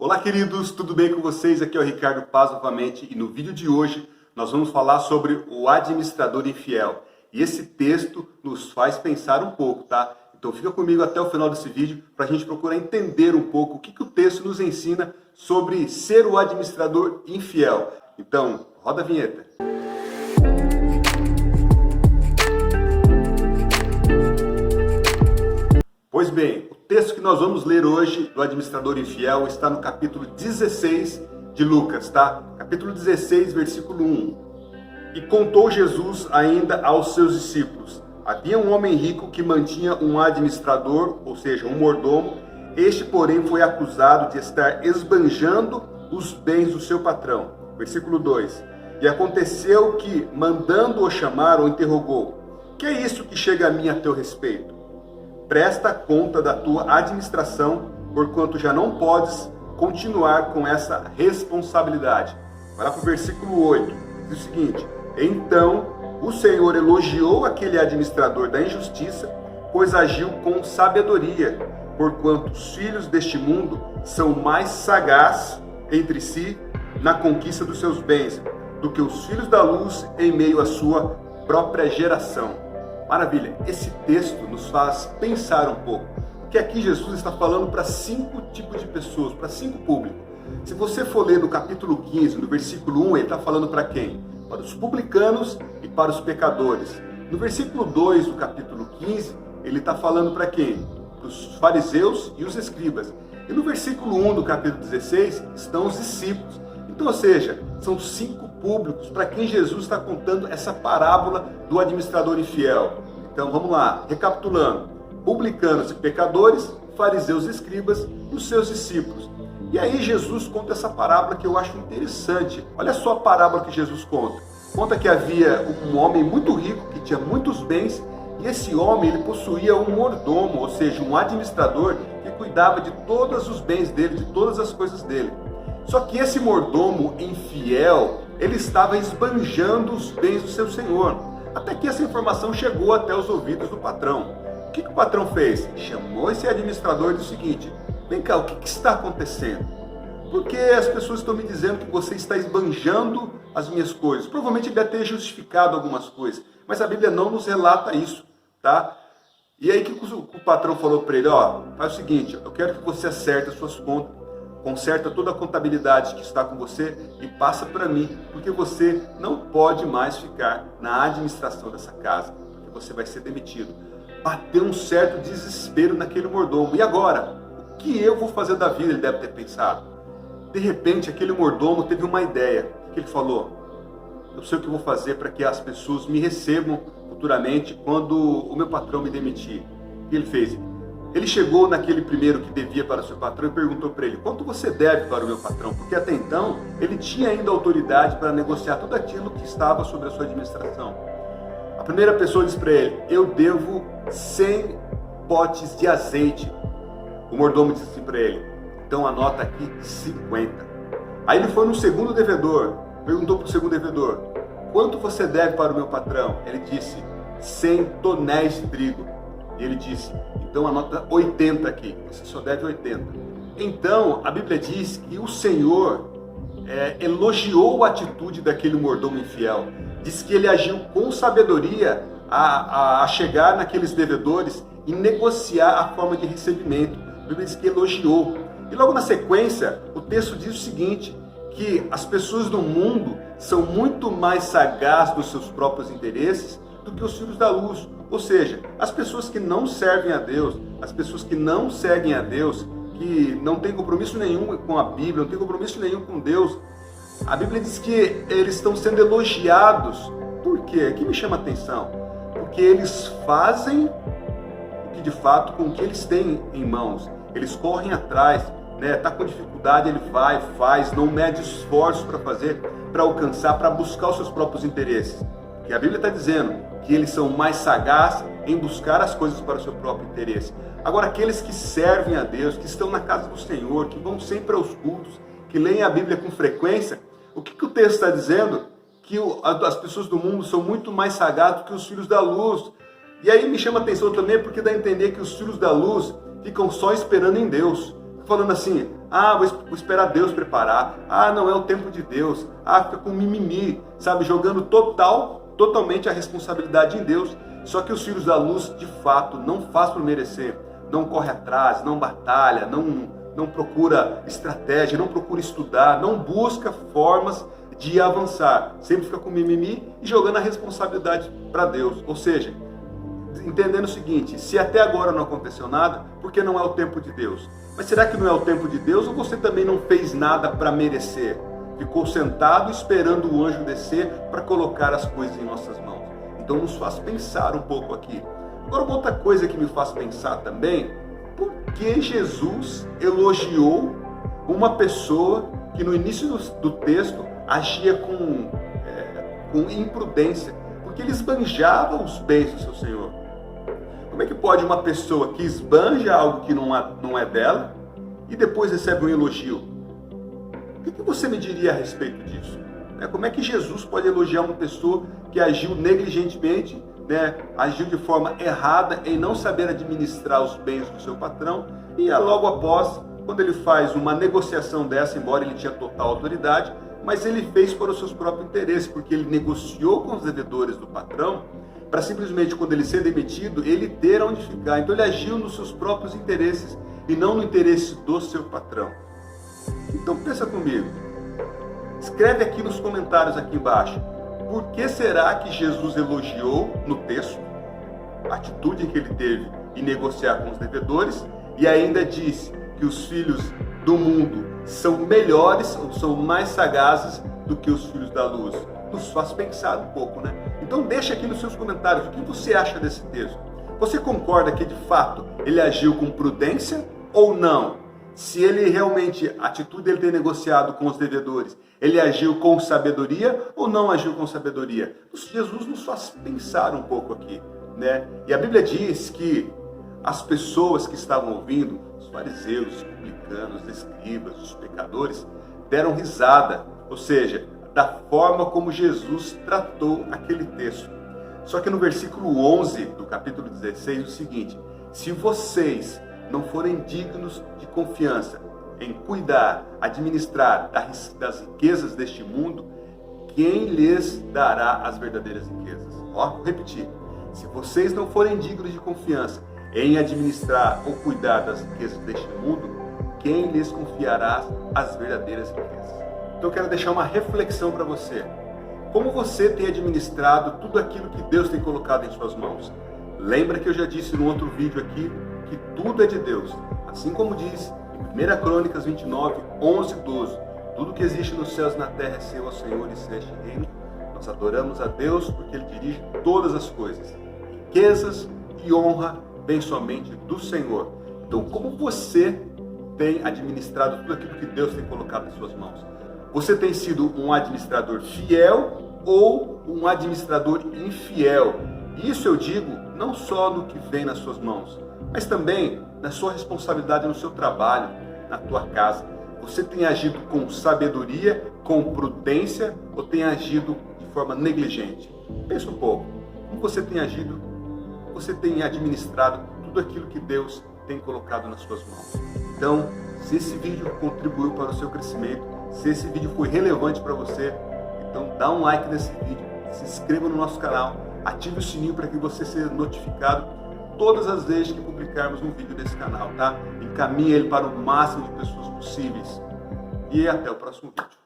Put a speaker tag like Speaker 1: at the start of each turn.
Speaker 1: Olá, queridos, tudo bem com vocês? Aqui é o Ricardo Paz novamente e no vídeo de hoje nós vamos falar sobre o administrador infiel. E esse texto nos faz pensar um pouco, tá? Então fica comigo até o final desse vídeo para a gente procurar entender um pouco o que o texto nos ensina sobre ser o administrador infiel. Então, roda a vinheta. Pois bem, o texto que nós vamos ler hoje do administrador infiel está no capítulo 16 de Lucas, tá? Capítulo 16, versículo 1. E contou Jesus ainda aos seus discípulos: havia um homem rico que mantinha um administrador, ou seja, um mordomo. Este, porém, foi acusado de estar esbanjando os bens do seu patrão. Versículo 2. E aconteceu que, mandando-o chamar, o interrogou: que é isso que chega a mim a teu respeito? Presta conta da tua administração, porquanto já não podes continuar com essa responsabilidade. Vai lá para o versículo 8, diz o seguinte: então o Senhor elogiou aquele administrador da injustiça, pois agiu com sabedoria, porquanto os filhos deste mundo são mais sagazes entre si na conquista dos seus bens, do que os filhos da luz em meio à sua própria geração. Maravilha, esse texto nos faz pensar um pouco, porque aqui Jesus está falando para 5 tipos de pessoas, para 5 públicos. Se você for ler no capítulo 15, no versículo 1, ele está falando para quem? Para os publicanos e para os pecadores. No versículo 2 do capítulo 15, ele está falando para quem? Para os fariseus e os escribas. E no versículo 1 do capítulo 16 estão os discípulos. Então, ou seja, são 5 públicos para quem Jesus está contando essa parábola do administrador infiel. Então vamos lá, recapitulando: publicanos e pecadores, fariseus e escribas e os seus discípulos. E aí Jesus conta essa parábola que eu acho interessante. Olha só a parábola que Jesus conta. Conta que havia um homem muito rico que tinha muitos bens, e esse homem ele possuía um mordomo, ou seja, um administrador que cuidava de todos os bens dele, de todas as coisas dele. Só que esse mordomo infiel, ele estava esbanjando os bens do seu senhor. Até que essa informação chegou até os ouvidos do patrão. O que o patrão fez? Chamou esse administrador e disse o seguinte: vem cá, o que está acontecendo? Porque as pessoas estão me dizendo que você está esbanjando as minhas coisas. Provavelmente ele deve ter justificado algumas coisas, mas a Bíblia não nos relata isso, tá? E aí que o patrão falou para ele: ó, faz o seguinte, eu quero que você acerte as suas contas, conserta toda a contabilidade que está com você e passa para mim, porque você não pode mais ficar na administração dessa casa, porque você vai ser demitido. Bateu um certo desespero naquele mordomo. E agora? O que eu vou fazer da vida? Ele deve ter pensado. De repente, aquele mordomo teve uma ideia. O que ele falou? Eu sei o que eu vou fazer para que as pessoas me recebam futuramente quando o meu patrão me demitir. O que ele fez? Ele chegou naquele primeiro que devia para o seu patrão e perguntou para ele: quanto você deve para o meu patrão? Porque até então ele tinha ainda autoridade para negociar tudo aquilo que estava sobre a sua administração. A primeira pessoa disse para ele: eu devo 100 potes de azeite. O mordomo disse assim para ele: então anota aqui 50. Aí ele foi no segundo devedor, perguntou para o segundo devedor: quanto você deve para o meu patrão? Ele disse: 100 tonéis de trigo. E ele disse: então anota 80 aqui, você só deve 80. Então a Bíblia diz que o Senhor elogiou a atitude daquele mordomo infiel. Diz que ele agiu com sabedoria a chegar naqueles devedores e negociar a forma de recebimento. A Bíblia diz que elogiou. E logo na sequência o texto diz o seguinte: que as pessoas do mundo são muito mais sagazes dos seus próprios interesses do que os filhos da luz. Ou seja, as pessoas que não servem a Deus, as pessoas que não seguem a Deus, que não têm compromisso nenhum com a Bíblia, não têm compromisso nenhum com Deus, a Bíblia diz que eles estão sendo elogiados. Por quê? O que me chama a atenção? Porque eles fazem o que de fato, com o que eles têm em mãos. Eles correm atrás, né? Está com dificuldade, ele vai, faz, não mede esforços para fazer, para alcançar, para buscar os seus próprios interesses. Que a Bíblia está dizendo que eles são mais sagazes em buscar as coisas para o seu próprio interesse. Agora, aqueles que servem a Deus, que estão na casa do Senhor, que vão sempre aos cultos, que leem a Bíblia com frequência, o que o texto está dizendo? Que as pessoas do mundo são muito mais sagazes do que os filhos da luz. E aí me chama a atenção também porque dá a entender que os filhos da luz ficam só esperando em Deus. falando assim, vou esperar Deus preparar, não é o tempo de Deus, fica com mimimi, sabe, jogando totalmente a responsabilidade em Deus. Só que os filhos da luz, de fato, não faz por merecer, não corre atrás, não batalha, não procura estratégia, não procura estudar, não busca formas de avançar, sempre fica com mimimi e jogando a responsabilidade para Deus. Ou seja, entendendo o seguinte, se até agora não aconteceu nada, porque não é o tempo de Deus. Mas será que não é o tempo de Deus ou você também não fez nada para merecer? Ficou sentado esperando o anjo descer para colocar as coisas em nossas mãos. Então nos faz pensar um pouco aqui. Agora, uma outra coisa que me faz pensar também, por que Jesus elogiou uma pessoa que no início do texto agia com imprudência? Porque ele esbanjava os bens do seu Senhor. Como é que pode uma pessoa que esbanja algo que não é dela e depois recebe um elogio? O que você me diria a respeito disso? Como é que Jesus pode elogiar uma pessoa que agiu negligentemente, agiu de forma errada em não saber administrar os bens do seu patrão e logo após, quando ele faz uma negociação dessa, embora ele tinha total autoridade, mas ele fez para os seus próprios interesses, porque ele negociou com os devedores do patrão para simplesmente, quando ele ser demitido, ele ter onde ficar. Então ele agiu nos seus próprios interesses e não no interesse do seu patrão. Então pensa comigo, escreve aqui nos comentários aqui embaixo, por que será que Jesus elogiou no texto a atitude que ele teve em negociar com os devedores e ainda disse que os filhos do mundo são melhores ou são mais sagazes do que os filhos da luz? Nos faz pensar um pouco, né? Então deixa aqui nos seus comentários o que você acha desse texto. Você concorda que de fato ele agiu com prudência ou não? Se ele realmente, a atitude dele ter negociado com os devedores, ele agiu com sabedoria ou não agiu com sabedoria? Jesus nos faz pensar um pouco aqui, né? E a Bíblia diz que as pessoas que estavam ouvindo, os fariseus, os publicanos, os escribas, os pecadores, deram risada, ou seja, da forma como Jesus tratou aquele texto. Só que no versículo 11 do capítulo 16, o seguinte: se vocês não forem dignos de confiança em cuidar, administrar das riquezas deste mundo, quem lhes dará as verdadeiras riquezas? Vou repetir. Se vocês não forem dignos de confiança em administrar ou cuidar das riquezas deste mundo, quem lhes confiará as verdadeiras riquezas? Então eu quero deixar uma reflexão para você. Como você tem administrado tudo aquilo que Deus tem colocado em suas mãos? Lembra que eu já disse no outro vídeo aqui que tudo é de Deus. Assim como diz em 1 Crônicas 29, 11 e 12. Tudo que existe nos céus e na terra é seu, ó Senhor, e seu este reino. Nós adoramos a Deus porque Ele dirige todas as coisas. Riquezas e honra vem somente do Senhor. Então, como você tem administrado tudo aquilo que Deus tem colocado em suas mãos? Você tem sido um administrador fiel ou um administrador infiel? Isso eu digo não só no que vem nas suas mãos, mas também na sua responsabilidade no seu trabalho, na tua casa. Você tem agido com sabedoria, com prudência ou tem agido de forma negligente? Pensa um pouco. Como você tem agido? Você tem administrado tudo aquilo que Deus tem colocado nas suas mãos? Então, se esse vídeo contribuiu para o seu crescimento, se esse vídeo foi relevante para você, então dá um like nesse vídeo, se inscreva no nosso canal, ative o sininho para que você seja notificado todas as vezes que publicarmos um vídeo desse canal, tá? Encaminhe ele para o máximo de pessoas possíveis. E até o próximo vídeo.